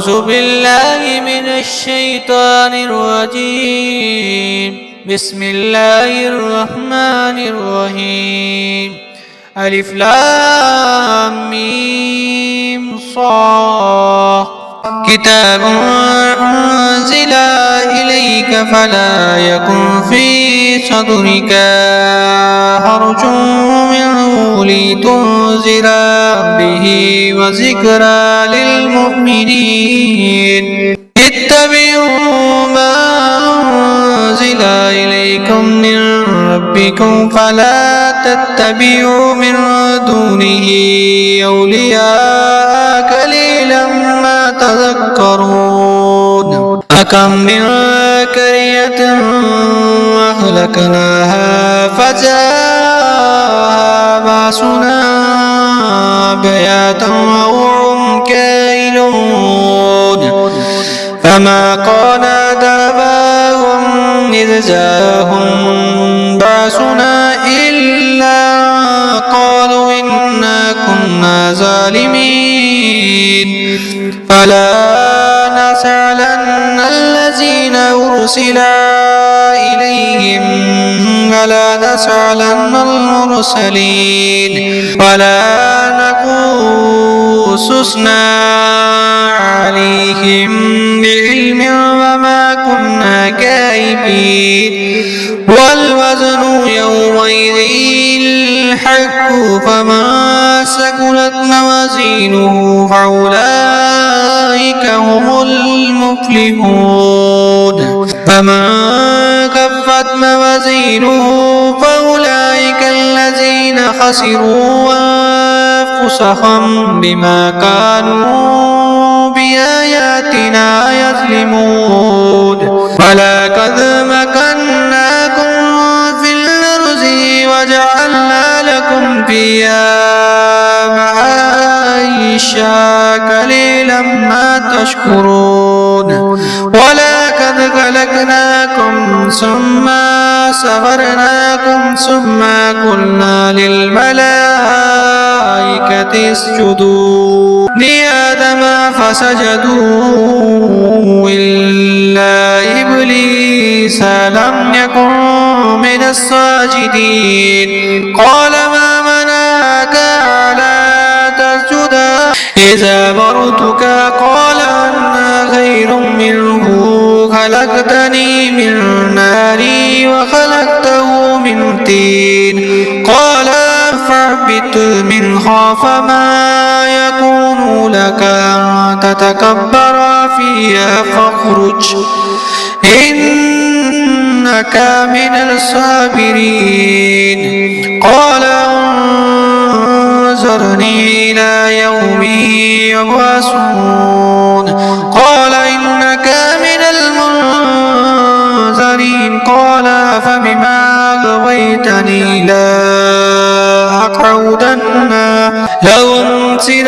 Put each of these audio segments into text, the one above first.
أعوذ بالله من الشيطان الرجيم. بسم الله الرحمن الرحيم. ألف لام ميم صاد. كتاب أنزل إليك فلا يكن في صدرك حرج منه لتنذر به وذكرى للمؤمنين. اتبعوا ما أنزل إليكم من ربكم فلا تتبعوا من دونه أولياء قليلا ما تذكرون. أكم من قرية أهلكناها فجاءها بأسنا بياتا وهم كائلون فما كان داباهم إذ جاءهم بأسنا إلا قالوا إنا كنا ظالمين. فلا نسألن الذين أرسل إليهم ولا نسألن المرسلين ولا نقصصنا عليهم بعلم وما كنا كاذبين. والوزن يومئذ الحق فمن ثقلت موازينه فأولئك هم المفلحون. فمن خفت موازينه فأولئك الذين خسروا أنفسهم بما كانوا بآياتنا يظلمون. ولقد مكناكم في الأرض وجعلنا لكم فيها معايشا قليلا ما تشكرون. ولقد خلقناكم ثم صورناكم ثم قلنا للملائكة اسجدوا لآدم فسجدوا إلا إبليس لم يكن من الساجدين. قال ما منعك ألا تسجد إذ أمرتك؟ قال أنا خير منه خلقتني من نار وخلقته من طين. قال فاهبط منها فما يكون لك أن تتكبر فيها فاخرج إنك من الصابرين. قال انظرني إلى يوم يبعثون. قال إنك من المنظرين. قال فبما أغويتني لأقعدن لهم صراطك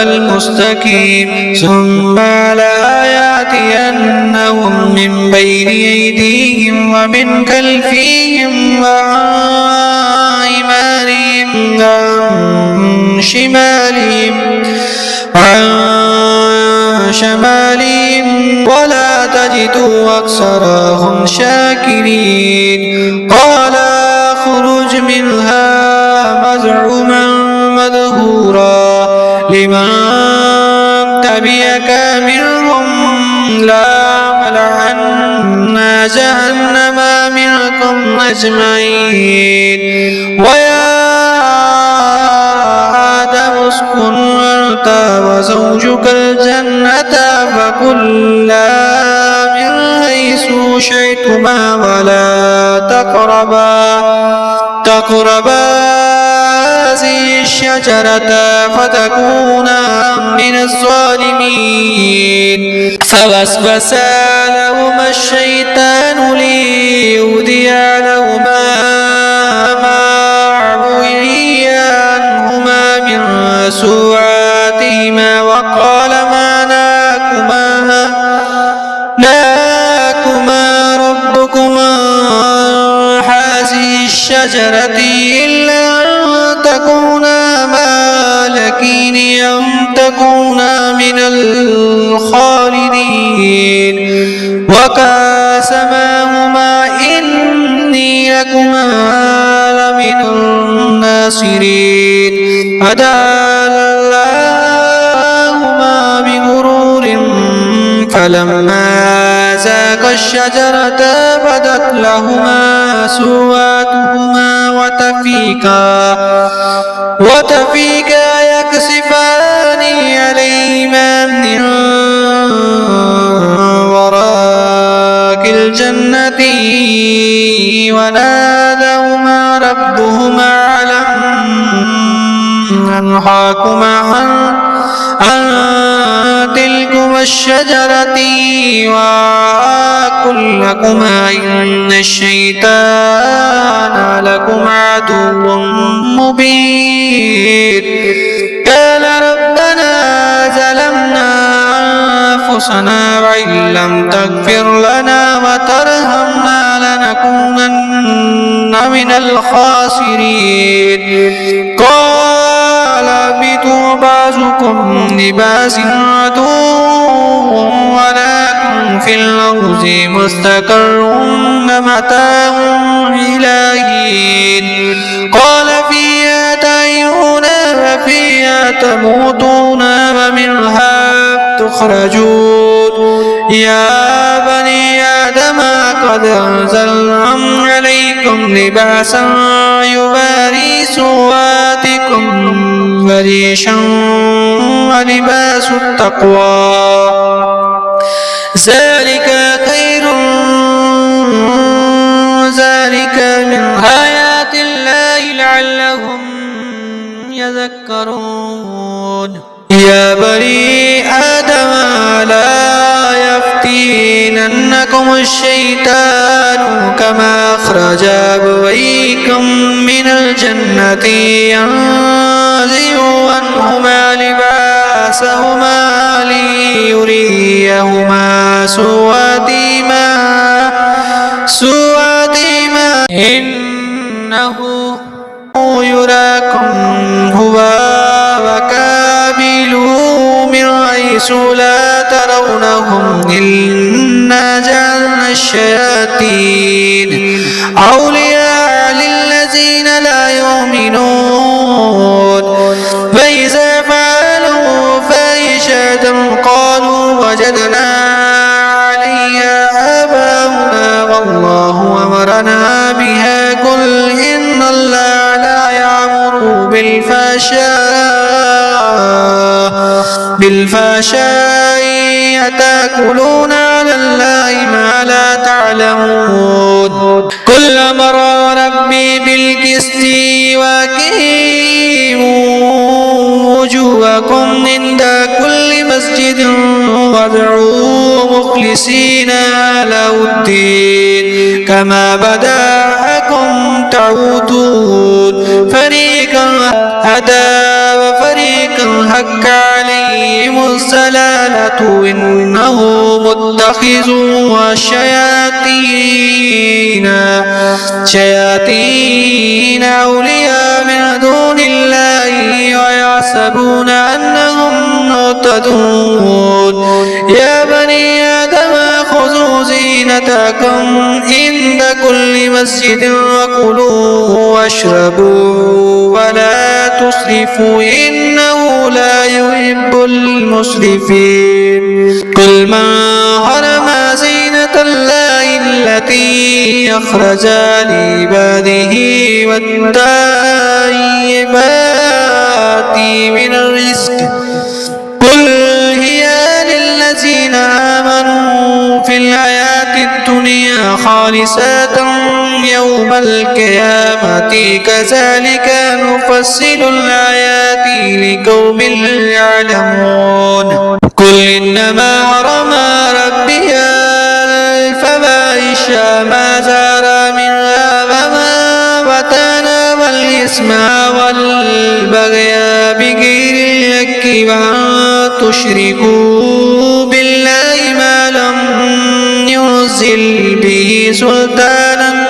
المستقيم ثم لآياتينهم من بين أيديهم ومن خلفهم وعن أيمانهم وعن شمالهم ولا تجد أكثرهم شاكرين. قال اخرج منها مذعوما مدحورا لمن تبعك منهم لأملأن جهنم منكم أجمعين. ويا آدم اسكن أنت وزوجك الجنة فكلا من حيث شئتما ولا تقربا هذه الشجرة فتكونا من الظالمين. فوسوس لهما الشيطان ليبدي لهما ما وري عنهما من سوآتهما وقال ما نهاكما ربكما هذه الشجرة إلا أن تكونا مالكين أو تكونا من الخالدين وقاسماهما إني لكما لمن الناصرين فدلاهما بغرور فلما ذاقا الشجرة بدت لهما سوآتهما وتفيكا يكسفان عليهما من ورق الجنة وناداهما ربهما ألم أنهاكما عن تلكما الشجرة وأقل لكما إن الشيطان لكما عدو مبين قال ربنا ظلمنا أنفسنا وإن لم تغفر لنا وترحمنا لنكونن من الخاسرين قال اهبطوا بعضكم لبعض عدو ولكم في الأرض مستقر ومتاع إلى حين قال فيها تحيون وفيها تموتون ومنها تخرجون يا بني آدم قد أنزلنا عليكم لباسا يواري سوآتكم وريشا ولباس التقوى ذلك خير ذلك من آيات الله لعلهم يذكرون يا بني آدم لا يفتننكم الشيطان كما أخرج أبويكم من الجنة ينزع عنهما لباسهما ليريهما سوآتهما إنه يراكم هو وقبيله من حيث لا ترونهم إنا جعلنا الشياطين أولياء للذين لا يؤمنون فإذا فعلوا فاحشة قالوا وجدنا عليها آباؤنا والله أمرنا بها قل إن الله لا يأمر بالفحشاء أتأكلون على الله ما لا تعلمون قل أمر ربي بالقسط وأقيموا وجوهكم عند كل مسجد وادعوا مخلصين له الدين كما بدأكم تعودون فريقا هدى وفريقا حق عليهم الضلالة إنهم متخذوا شياطين أولياء من دون الله ويحسبون أنهم مهتدون يا بني آدم خذوا زينتكم عند كل مسجد وكلوا واشربوا ولا تسرفوا إنه لا يحب المسرفين قل من حرم زينة الله التي أخرج لعباده والطيبات من الرزق قل هي للذين آمنوا في الحياة الدنيا خالصة يوم القيامة كذلك نفصل الآيات لقوم يعلمون قل إنما حرم ربي الفواحش ما ظهر منها وما بطن والإثم والبغي بغير الحق وأن تشركوا بالله ما لم ينزل به سلطانا